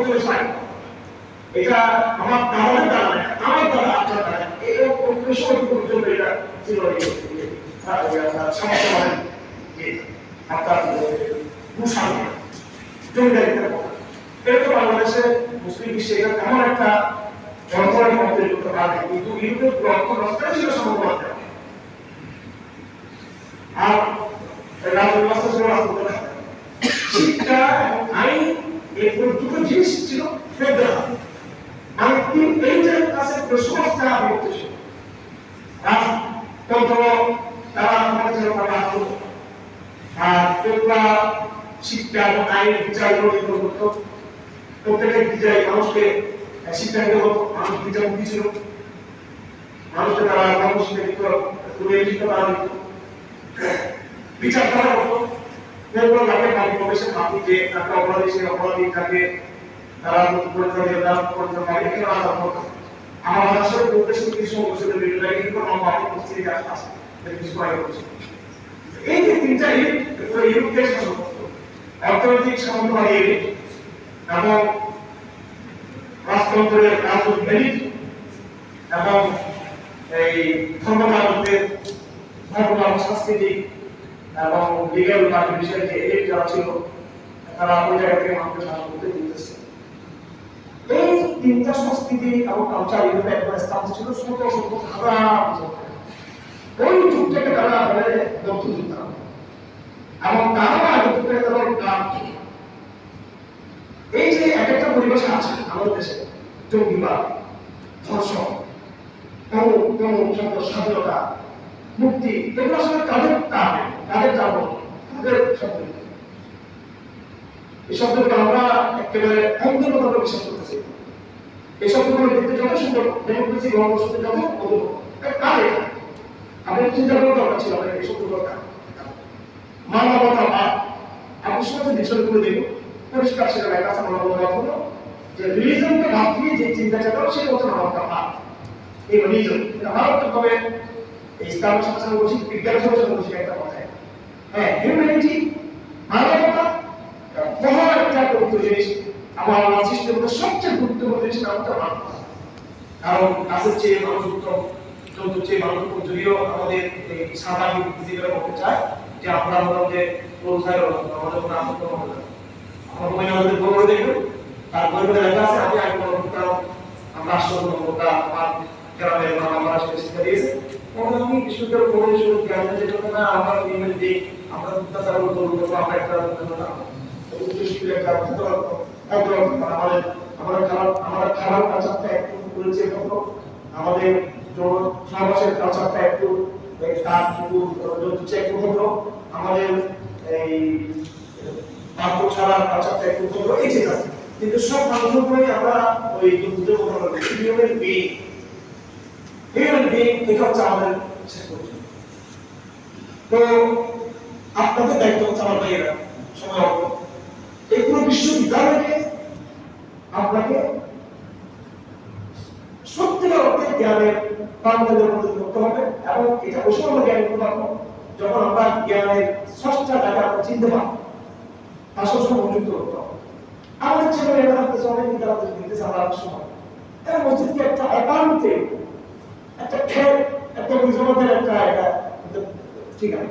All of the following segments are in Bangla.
প্রফেশনাল, এটা আমার দাদার দ্বারা আমার দ্বারা আপনার দ্বারা এরকম সময় পর্যন্ত এটা ছিল সমস্যা মানে আপনার ভূষণ জমিদারিতে এটা তো বাংলাদেশে মুসলিম বিশ্বে এটা এমন একটা জনগণের মধ্যে করতে পারে, কিন্তু ইউরোপের গ্রন্থ রচনা ছিল সম্ভব। আর রাজব্যবস্থা ছিল রাজতন্ত্র, শিক্ষা এবং আইন এই দুটো জিনিস ছিল ফেডারেল। মানে এই যে কাছে কুসংস্কার বিভক্ত ছিল, রাজতন্ত্র তারা আমাদের ছিল আর তোমরা শিক্ষা এবং আইন বিচার করতো, প্রত্যেকের বিচার মানুষকে শিক্ষা দিতে হতো, মানুষ বিচার মুক্তি ছিল, মানুষকে তারা কর্মশিক্ষা দিত, শিক্ষা তারা দিত, বিচার করা হতো। এরপর যাকে পানি প্রবেশের মাটিতে একটা অপরাধী সে অপরাধী তাকে তারা আমার আসলে উদ্দেশ্য কিছু বছরের ভিডিওটা কিন্তু লম্বা উপস্থিতি আছে কিছু করা হচ্ছে। এই যে তিনটা ইউরোপ দেশ শাসন করতো, অর্থনৈতিক সামন্তবাদী এলিট এবং রাজতন্ত্রের রাজনৈতিক এলিট এবং এই ধর্মকারকদের ধর্ম সাংস্কৃতিক এবং লিগ্যাল পার্টি বিষয়ে যে এলিট যারা ছিল তারা ওই জায়গা থেকে মানুষকে শাসন করতে দিতেছে। এই তিনটা সংস্কৃতি এবং কালচার ইউরোপে একবার স্থাপন ছিল শত শত হাজার বছর। ওই যুগটাকে তারা বলে মধ্যযুগ, এবং তারা যুগটাকে তারা কাল। এই যে এক একটা পরিবেশ আছে আমাদের দেশে, জঙ্গিবাদ, ধর্ষণ, স্বাধীনতা, মুক্তি, এগুলো আসলে কাদের কারণে, কাদের কারণ, কাদের শব্দ। এই শব্দগুলো আমরা একেবারে অন্ধভাবে বিশ্বাস করতেছি। এই শব্দগুলো দেখতে যত সুন্দর, ডেমোক্রেসি গণতন্ত্র যত অদ্ভুত, কার এটা আপনি চিন্তা করার দরকার ছিল। এই শব্দগুলো মানবতাবাদ, আপনি শুধু ডিকশনারি দেখুন, পরিষ্কার সেটা লেখা আছে। মানবতাবাদ হলো যে রিলিজনকে বাদ দিয়ে যে চিন্তা চেতনা, সেটা হচ্ছে মানবতাবাদ। এই রিলিজন এটা মারাত্মকভাবে ইসলামের সাথে সাথে বলছি, বিজ্ঞানের সাথে সাথে বলছি একটা কথায়। হ্যাঁ, হিউম্যানিটি, মানবতা মহা একটা পবিত্র জিনিস। আমার সৃষ্টির মধ্যে সবচেয়ে গুরুত্বপূর্ণ জিনিস নাম হচ্ছে মানবতা। কারণ গাছের চেয়ে মানুষ উত্তম, জন্তুর চেয়ে মানুষ উত্তম। যদিও আমাদের এই সাধারণ জীবনে বলতে চায় যে আমরা আমাদের পৌঁছায় আমাদের কোনো আসক্ত হবে না। আমার মনে আমাদের বই দেখবেন, তার বইগুলো লেখা আছে আমি আগে আমরা আসল নবতা আমার গ্রামের মা বাবা শিক্ষা দিয়েছে। আমি বিশ্ববিদ্যালয় পড়ে শুরু জ্ঞানের যে কথা না, আমরা ইমেল দিই, আমরা অত্যাচার করবো, আমরা একটা উচ্চশিক্ষিত একটা আমাদের খাবার কালচারটা একটু করেছে, আমাদের সমাজের কালচারটা একটু একটু হতো, আমাদের এই পাত্র ছাড়ার কালচারটা একটু হতো, এই যে কিন্তু সব মানুষগুলোই আমরা ওই হিউম্যান বিং, এটা হচ্ছে আমাদের শেষ পর্যন্ত। তো আপনাদের দায়িত্ব হচ্ছে আমার ভাইয়েরা সময় এই পুরো বিশ্ববিদ্যালয়কে আপনাকে সত্যিকার অর্থে জ্ঞানের বান্ধবের মধ্যে করতে হবে। এবং এটা ওই সময় জ্ঞান করতে পারবো যখন আমরা জ্ঞানের ষষ্ঠটা জায়গা আমরা চিনতে পারবো, তার সবসময় মজুত করতে হবে। আমাদের ছেলেমেয়েরা থাকতেছে অনেক বিদ্যালয় দিতেছে আমরা সময় এরা মসজিদকে একটা একান্তে একটা খেয়ে একটা মুসলমানদের একটা ঠিকানা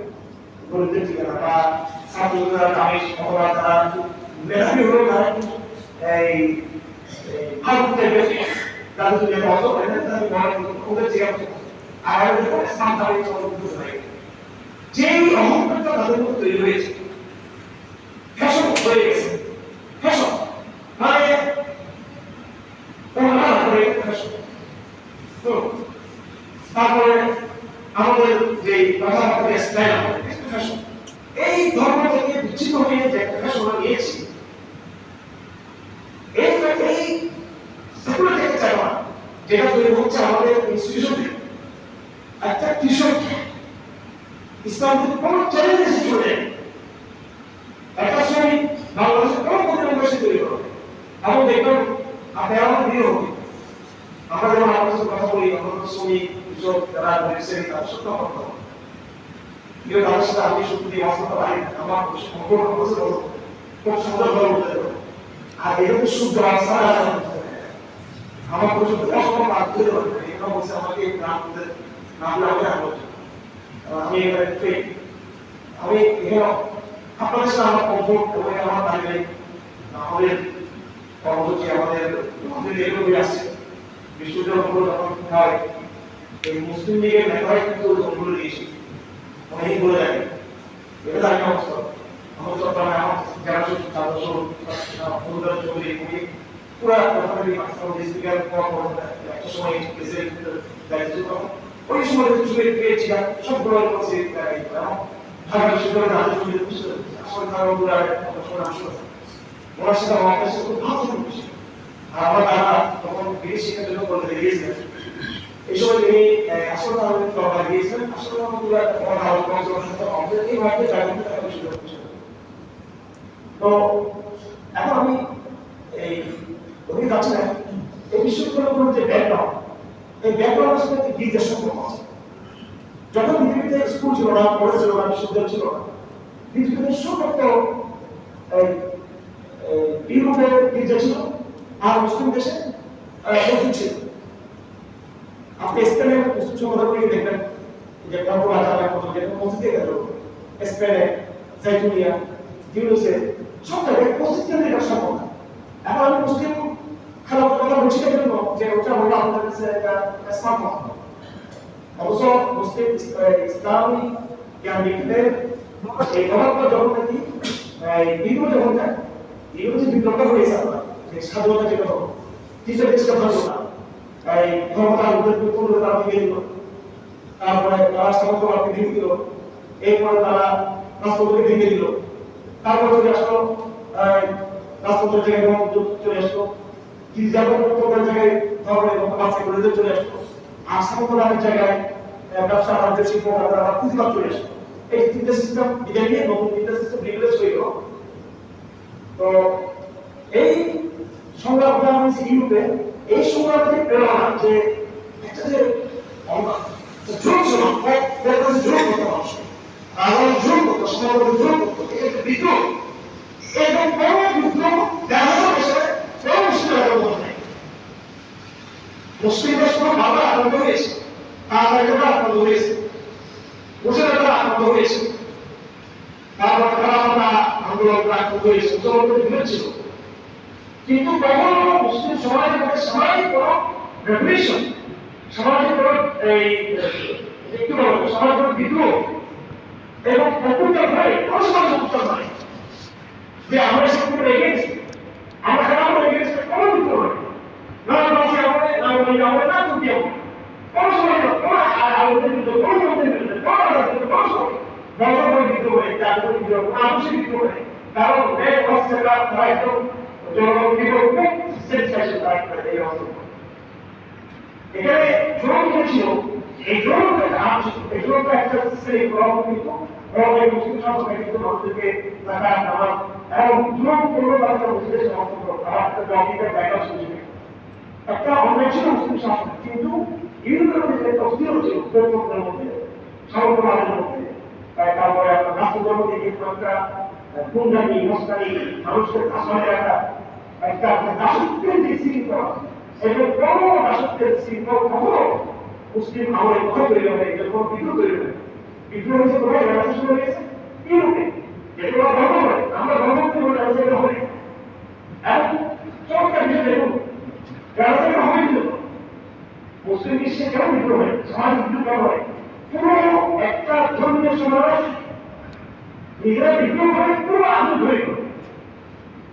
গরিবদের ঠিকানা বা ছাত্ররা কামিজ অপরাধ তারা মেধাবী হলেও তারা এই ফালতু টাইপের তাদের জন্য অত ওদের ঠিকানা আর ইসলাম দাবি যেই অহংকারটা তাদের মধ্যে তৈরি হয়েছে, ফ্যাশন হয়ে গেছে, ফ্যাশন মানে তারপরে আমাদের যে কথাবার্তা স্টাইল, এই ধর্ম থেকে বিচ্ছিন্ন হয়ে যে একটা ফ্যাশন নিয়েছি, এই সেগুলো দেখতে চাই না, যেটা তৈরি হচ্ছে আমাদের ইনস্টিটিউশনে। একটা কৃষক ইসলাম কোন চ্যালেঞ্জ চলে একটা শ্রমিক বাংলাদেশের কোন প্রতিবন্ধী তৈরি করবে এবং দেখবেন আপনি আমাদের বিয়ে হবে। আমরা যখন আপনার সাথে কথা বলি, আমাদের শ্রমিক কৃষক যারা শ্রেণী তাদের সত্য কথা কেউ তাদের সাথে আপনি সত্যি দিয়ে বাস্তবতা পাই না। আমার খুব সুন্দর ভাবে বলতে হবে আর এটা তো শুদ্ধ ভাষা আমার পর্যন্ত কখনো বাদ দিতে পারবে না। এটা বলছে আমাকে নাম আমাকে আমি এখানে ফেক আমি এখানে আপনাদের সাথে আমার কমফোর্ট এবং আমার পারিবারিক আমাদের কর্মসূচি আমাদের এগুলো আসছে বিশ্ববিদ্যালয়গুলো যখন হয় এই মুসলিম লীগের নেতারাই কিন্তু জঙ্গলে দিয়েছে অনেকেই বলে থাকে এটা জানি না অবস্থা আমার চট্টগ্রামে আমার যারা ছাত্র অনুদান চৌধুরী উনি পুরা স্পিকার একটা সময় দায়িত্ব ওই সময় পেয়েছিলাম সবগুলো করছে ঢাকা বিশ্ববিদ্যালয়ের রাজনীতি আসলে তারা ওনার সাথে আমার কাছে খুব ভালো সম্পর্ক আর আমার দাদা তখন বিদেশ শিক্ষার জন্য বলতে গিয়েছিলেন এই সময় তিনি আসলে আমি দরকার গিয়েছিলেন আসলে আমাদের এইভাবে জায়গাতে টাকা বিশ্ববিদ্যালয় তো এখন আমি এই উনি যাচ্ছিলেন এই বিশ্ববিদ্যালয়গুলোর যে ব্যাকগ্রাউন্ড এই ব্যাকগ্রাউন্ডের সাথে একটি গীতের সম্পর্ক আছে যখন পৃথিবীতে স্কুল ছিল না কলেজ ছিল না বিশ্ববিদ্যালয় ছিল না পৃথিবীতে সমস্ত ইউরোপের গির্জা ছিল আর মুসলিম দেশে মসজিদ ছিল আপনি স্পেনের মুসলিম সম্প্রদায়গুলিকে দেখবেন যে কর্পোরা যারা মসজিদে গেল স্পেনে জাইতুনিয়া ইউরোসে সব জায়গায় মসজিদ কেন্দ্রিক সম্পর্ক এখন আমি মুসলিম খেলার কথা বলছি না জন্য যে ওটা হলো আমাদের কাছে একটা স্মার্ট অবশ্য মুসলিম ইসলামী জ্ঞান বিজ্ঞানের এই প্রভাবটা যখন নাকি বিদ্রোহ যখন যায় এগুলো যে বিপ্লবটা হয়েছে আমরা যে স্বাধীনতা যেটা হলো টিচার ডিস্টার্ব হলো না এই ক্ষমতার পূর্ণতা ভেঙে দিল তারপরে তারা সামন্তবাদকে ভেঙে দিল এরপরে তারা রাষ্ট্রপতিকে ভেঙে দিল তারপরে চলে আসলো রাষ্ট্রপতির জায়গায় চলে আসলো গির্জার জায়গায় ধর্মের এবং বাচ্চা করে চলে আসলো আর সামন্তবাদের জায়গায় ব্যবসা বাণিজ্য শিল্প পুঁজিবাদ চলে আসলো এই তিনটা সিস্টেম বিদায় নিয়ে নতুন তিনটা সিস্টেম রেগুলেট হয়ে গেল তো এই সংগ্রামটা হয়েছে ইউরোপে এই সংগ্রামটি প্রেরণা যে একটা যে জোর ছিল জোর করতে মানুষ আবার জোর করতো সমাজ জোর করতো এটা বিদ্রোহ এবং বড় বিদ্রোহ দেখানো বসে বড় মুসলিম নেই মুসলিমদের সময় বাবা আনন্দ হয়েছে তারা আনন্দ হয়েছে মুসলিমরা আনন্দ হয়েছে তারপর তারা আন্দোলনটা আনন্দ হয়েছে ছিল কিন্তু তখন মুসলিম সমাজের মধ্যে সামাজিক কোনো রেভলিউশন সামাজিক কোনো একটু বলবো সমাজ কোনো বিদ্রোহ এবং অত্যাচার নয় কোনো সমাজ অত্যাচার নয় যে আমরা সেখানে এগেন্স্ট আমরা সেখানে এগেন্স্ট কোনো বিদ্রোহ নয় না বাসে হবে না বলি হবে না তুমি হবে কোনো সময় কোনো আলোচনা বিদ্রোহ কোনো মন্ত্রী বিদ্রোহ কোনো রাজনীতি কোনো সময় ধর্ম বিদ্রোহ হয় জাতীয় বিদ্রোহ আদর্শিক বিদ্রোহ হয় কারণ এই অবস্থাটা হয়তো এখানে জোরটা ছিল এই জোরটা এই জোরটা একটা শ্রেণী প্রভাব কিন্তু মুসলিম সমাজে কিন্তু মানুষদেরকে টাকা নামাজ এবং জোর করলো তারা মুসলিমদের সমর্থন করতো একটা জমিটা জায়গা সুযোগ একটা অন্যায় ছিল মুসলিম শাসন কিন্তু ইউরোপের মধ্যে অস্থির হচ্ছে উত্তরপূর্বের মধ্যে সামন্তবাদের মধ্যে তারপরে আপনার রাষ্ট্রধর্ম মধ্যে কিন্তু একটা পুঞ্জানি মস্তানি মানুষের ভাষণের একটা দাসত্বের যে শৃঙ্খলা এবং বড় দাসত্বের শৃঙ্খল কখনো মুসলিম আমলে কোথাও তৈরি হবে যখন বিদ্রোহ তৈরি হবে বিদ্রোহ হয়েছে কোথায় ব্যবসা শুরু হয়েছে ইউরোপে যেগুলো ধর্ম করে আমরা ধর্ম করে ব্যবসায়িক হবে এবং চমৎকার বিষয় দেখুন ব্যবসায়িক হবে কিন্তু মুসলিম বিশ্বে কেন বিদ্রোহ হয় সমাজ বিদ্রোহ কেন হয় পুরো একটা ধর্মীয় সমাজ নিজেরা বিদ্রোহ করে পুরো আনন্দ ধরে করে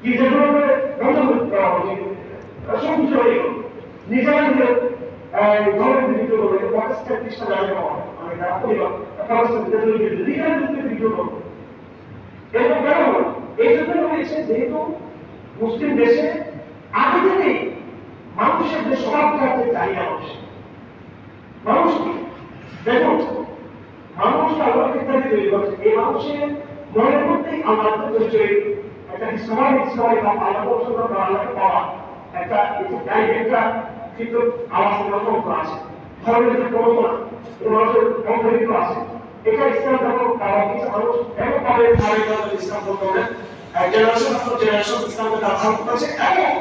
কি যেগুলো বন্ধ করতে দেওয়া হবে সংযুক্ত হয়ে গেল নিজেরা নিজের ধর্মের বিদ্রোহ করে পাকিস্তান খ্রিস্টান জায়গা হয় মানে তারা পরিবার পাকিস্তান নিজেরা নিজেদের বিদ্রোহ করবে এরকম কেন হলো এই জন্য হয়েছে যেহেতু মুসলিম দেশে আগে থেকে মানুষের যে স্বভাবটা আছে চাহিদা মানুষ দেখুন মানুষ আল্লাহ ইত্যাদি তৈরি করছে এই মানুষের মনের মধ্যেই আল্লাহ পরিচয় একটা স্বাভাবিক আল্লাহ পছন্দ করা আল্লাহকে পাওয়া একটা একটা কিন্তু আওয়াজ প্রথম আছে ধর্মের যে প্রবণতা এই মানুষের অন্তর্ভুক্ত আছে এটা ইসলাম ধর্ম পাওয়া কিছু মানুষ কেন পাবে ইসলাম ধর্ম জেনারেশন আফটার জেনারেশন ইসলামকে তারা ধারণ করেছে এবং